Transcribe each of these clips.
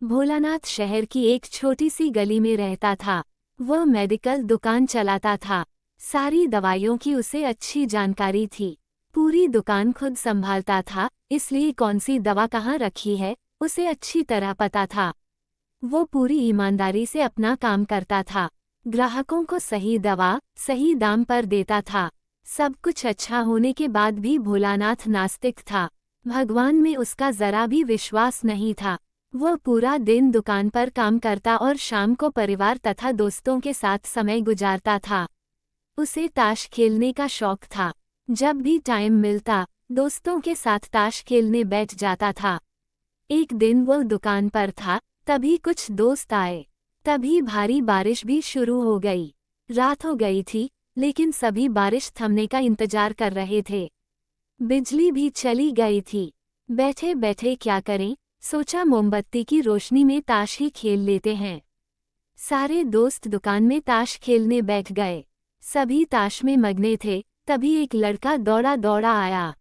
भोलानाथ शहर की एक छोटी सी गली में रहता था। वह मेडिकल दुकान चलाता था। सारी दवाइयों की उसे अच्छी जानकारी थी। पूरी दुकान खुद संभालता था, इसलिए कौन सी दवा कहाँ रखी है उसे अच्छी तरह पता था। वो पूरी ईमानदारी से अपना काम करता था। ग्राहकों को सही दवा सही दाम पर देता था। सब कुछ अच्छा होने के बाद भी भोलानाथ नास्तिक था। भगवान में उसका जरा भी विश्वास नहीं था। वह पूरा दिन दुकान पर काम करता और शाम को परिवार तथा दोस्तों के साथ समय गुजारता था। उसे ताश खेलने का शौक था। जब भी टाइम मिलता दोस्तों के साथ ताश खेलने बैठ जाता था। एक दिन वह दुकान पर था, तभी कुछ दोस्त आए। तभी भारी बारिश भी शुरू हो गई। रात हो गई थी, लेकिन सभी बारिश थमने का इंतजार कर रहे थे। बिजली भी चली गई थी। बैठे बैठे क्या करें, सोचा मोमबत्ती की रोशनी में ताश ही खेल लेते हैं। सारे दोस्त दुकान में ताश खेलने बैठ गए। सभी ताश में मगने थे, तभी एक लड़का दौड़ा दौड़ा आया।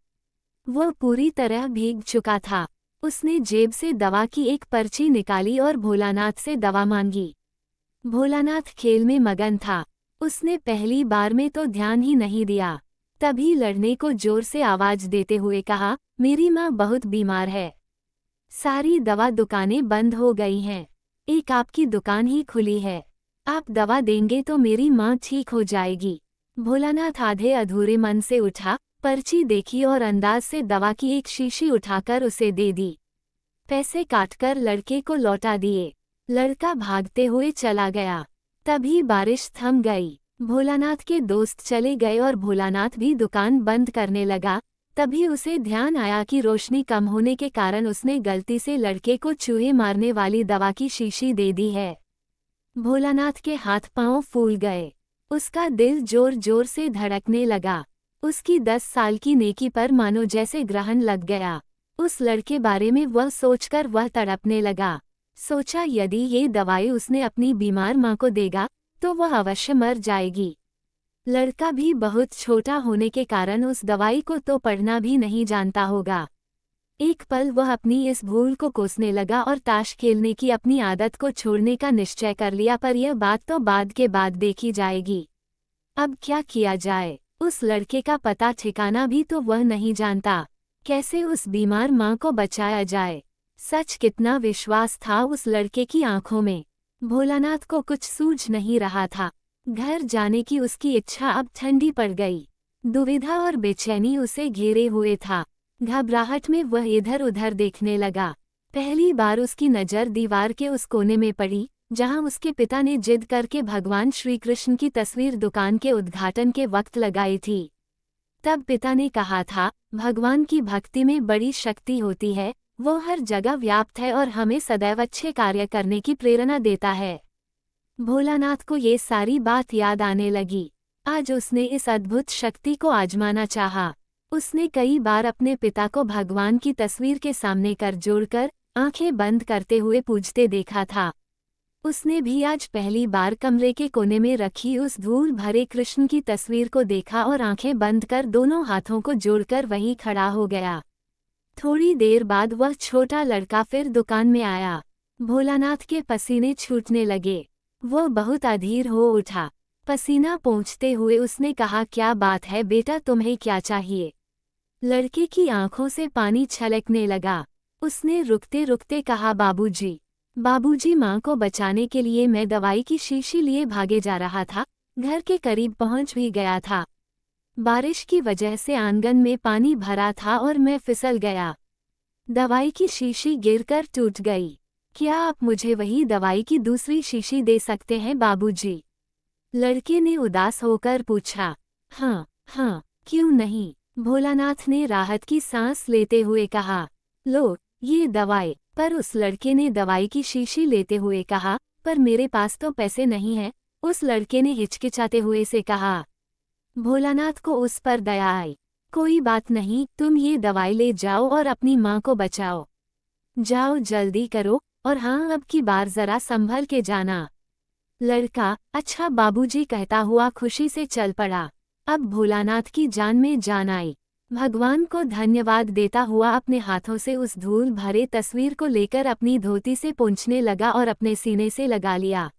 वह पूरी तरह भीग चुका था। उसने जेब से दवा की एक पर्ची निकाली और भोलानाथ से दवा मांगी। भोलानाथ खेल में मगन था। उसने पहली बार में तो ध्यान ही नहीं दिया। तभी लड़ने को जोर से आवाज देते हुए कहा, मेरी माँ बहुत बीमार है। सारी दवा दुकानें बंद हो गई हैं। एक आपकी दुकान ही खुली है। आप दवा देंगे तो मेरी माँ ठीक हो जाएगी। भोलानाथ आधे अधूरे मन से उठा, पर्ची देखी और अंदाज से दवा की एक शीशी उठाकर उसे दे दी। पैसे काटकर लड़के को लौटा दिए। लड़का भागते हुए चला गया। तभी बारिश थम गई। भोलानाथ के दोस्त चले गए और भोलानाथ भी दुकान बंद करने लगा। तभी उसे ध्यान आया कि रोशनी कम होने के कारण उसने गलती से लड़के को चूहे मारने वाली दवा की शीशी दे दी है। भोलानाथ के हाथ पांव फूल गए। उसका दिल जोर जोर से धड़कने लगा। उसकी 10 साल की नेकी पर मानो जैसे ग्रहण लग गया। उस लड़के बारे में वह सोचकर वह तड़पने लगा। सोचा यदि ये दवाई उसने अपनी बीमार माँ को देगा तो वह अवश्य मर जाएगी। लड़का भी बहुत छोटा होने के कारण उस दवाई को तो पढ़ना भी नहीं जानता होगा। एक पल वह अपनी इस भूल को कोसने लगा और ताश खेलने की अपनी आदत को छोड़ने का निश्चय कर लिया, पर यह बात तो बाद के बाद देखी जाएगी। अब क्या किया जाए? उस लड़के का पता ठिकाना भी तो वह नहीं जानता। कैसे उस बीमार माँ को बचाया जाए? सच कितना विश्वास था उस लड़के की आंखों में। भोलानाथ को कुछ सूझ नहीं रहा था। घर जाने की उसकी इच्छा अब ठंडी पड़ गई। दुविधा और बेचैनी उसे घेरे हुए था। घबराहट में वह इधर उधर देखने लगा। पहली बार उसकी नज़र दीवार के उस कोने में पड़ी जहां उसके पिता ने जिद करके भगवान श्री कृष्ण की तस्वीर दुकान के उद्घाटन के वक्त लगाई थी। तब पिता ने कहा था, भगवान की भक्ति में बड़ी शक्ति होती है, वो हर जगह व्याप्त है और हमें सदैव अच्छे कार्य करने की प्रेरणा देता है। भोलानाथ को ये सारी बात याद आने लगी। आज उसने इस अद्भुत शक्ति को आजमाना चाहा। उसने कई बार अपने पिता को भगवान की तस्वीर के सामने कर जोड़कर आंखें बंद करते हुए पूजते देखा था। उसने भी आज पहली बार कमरे के कोने में रखी उस धूल भरे कृष्ण की तस्वीर को देखा और आंखें बंद कर दोनों हाथों को जोड़कर वहीं खड़ा हो गया। थोड़ी देर बाद वह छोटा लड़का फिर दुकान में आया। भोलानाथ के पसीने छूटने लगे। वो बहुत अधीर हो उठा। पसीना पोंछते हुए उसने कहा, क्या बात है बेटा, तुम्हें क्या चाहिए? लड़के की आंखों से पानी छलकने लगा। उसने रुकते रुकते कहा, बाबूजी, बाबूजी, माँ को बचाने के लिए मैं दवाई की शीशी लिए भागे जा रहा था। घर के करीब पहुंच भी गया था। बारिश की वजह से आंगन में पानी भरा था और मैं फिसल गया। दवाई की शीशी गिरकर टूट गई। क्या आप मुझे वही दवाई की दूसरी शीशी दे सकते हैं बाबूजी? लड़के ने उदास होकर पूछा। हाँ हाँ, क्यों नहीं? भोलानाथ ने राहत की सांस लेते हुए कहा, लो ये दवाई। पर उस लड़के ने दवाई की शीशी लेते हुए कहा, पर मेरे पास तो पैसे नहीं हैं। उस लड़के ने हिचकिचाते हुए से कहा। भोलानाथ को उस पर दया आई। कोई बात नहीं, तुम ये दवाई ले जाओ और अपनी माँ को बचाओ। जाओ जल्दी करो, और हाँ, अब की बार जरा संभल के जाना। लड़का अच्छा बाबूजी कहता हुआ खुशी से चल पड़ा। अब भोलानाथ की जान में जान आई। भगवान को धन्यवाद देता हुआ अपने हाथों से उस धूल भरे तस्वीर को लेकर अपनी धोती से पोंछने लगा और अपने सीने से लगा लिया।